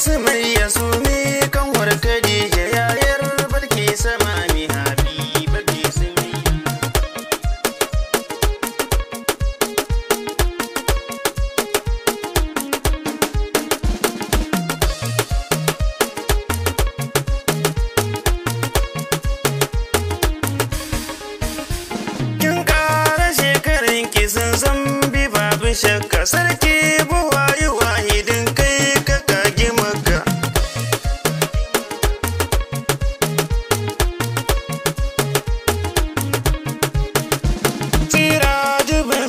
Sumayya Sumi kanwar Khadija yayar Bilkisu mami Habiba ke Sumayya. Kin ƙara shekarun ki sun san bi babu shakka sarki buwayi wahidin kai ka kage maka.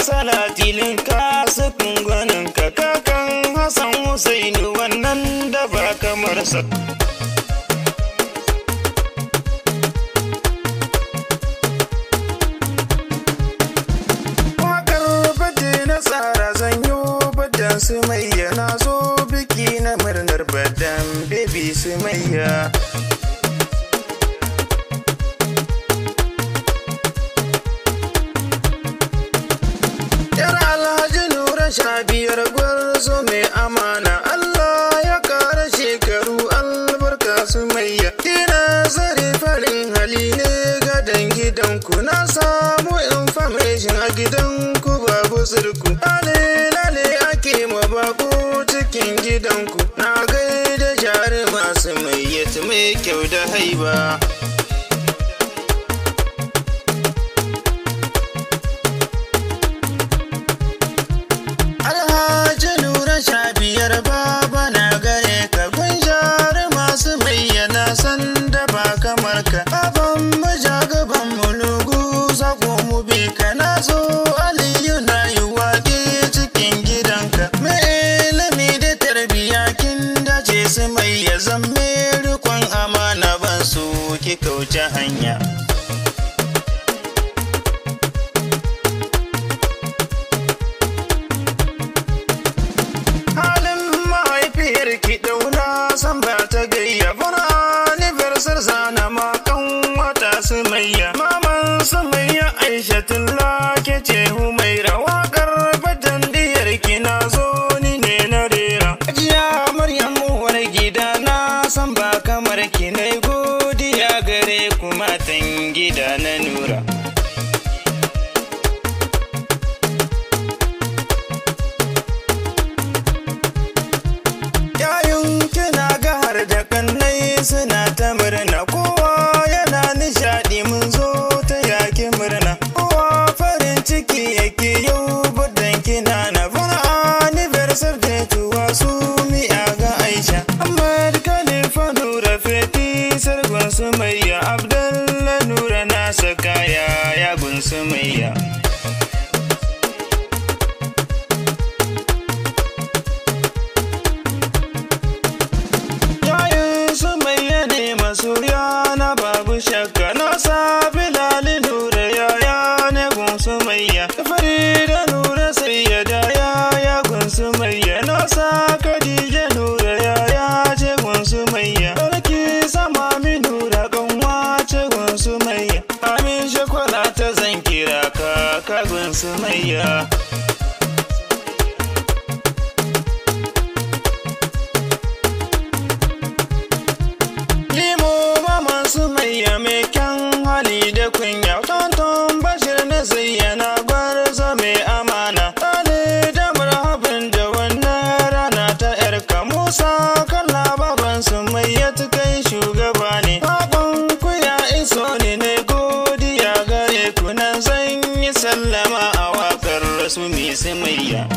Salatilin ka sukun gwanin ka kakan Hassan Husainu wannan da ba kamar sa. Wakar bade na tsara zanyo badan Sumayya na zo biki na murnar badan baby Sumayya. Sha biyar gwarzo mai amana Allah ya kara shekaru albarka Sumayya. Kina zare farin hali ne gadon gidanku na samu information a gidanku babu sirku. Lale ake mabako cikin gidanku na gaida jaruma Sumayya mai kyau da haiba. Baba na gare ka kun jari masu bayyana san da ba kamar ka. Baban maja gaban mulugu sako mu bi ka na zo Aliyu na yi waƙe cikin gidanka. Mai ilimi da tarbiyya kin dace Sumayya zan mai rikon amana ban so ki kauce hanya. San ba ta gayya bana anniversary zana makan wata Sumayya. Maman Sumayya Aishatullah ke ce Humaira waƙar badan diyar ki na zo ni ne na rera. Ajiya Maryam uwar gida na san ba kamar ki na godiya gare ku matan gida na Nura. Da kannai suna ta murna kowa yana nishadi mun zo ta yaki murna kowa farin ciki yake yau budan kina na fara anniversary da tuwa su miya ga Aisha Ahmad Khalifa Nura Feti sargon Sumayya Abdullah Nura na saka ya gun Sumayya. Surya na babu shakka na sa Bilal Nura yaya ne gun Sumayya. Farida Nura Sayyada yaya gun Sumayya. Na sa Khadija Nura yaya ce gun Sumayya. Sarki sama mi Nura kanwa ce gun Sumayya. Amin shakwala ta zan kira ka gun Sumayya. Sumayya mai kyan hali da kunya tonton Bashir na zayyana gwarzo mai amana. Tale da marhaban da wannan rana ta yarka Musa kalla baban Sumayya kai shugaba ne. Baban ku ya iso ne na godiya gare ku nan zan yi sallama a waƙar Rasumi Sumayya.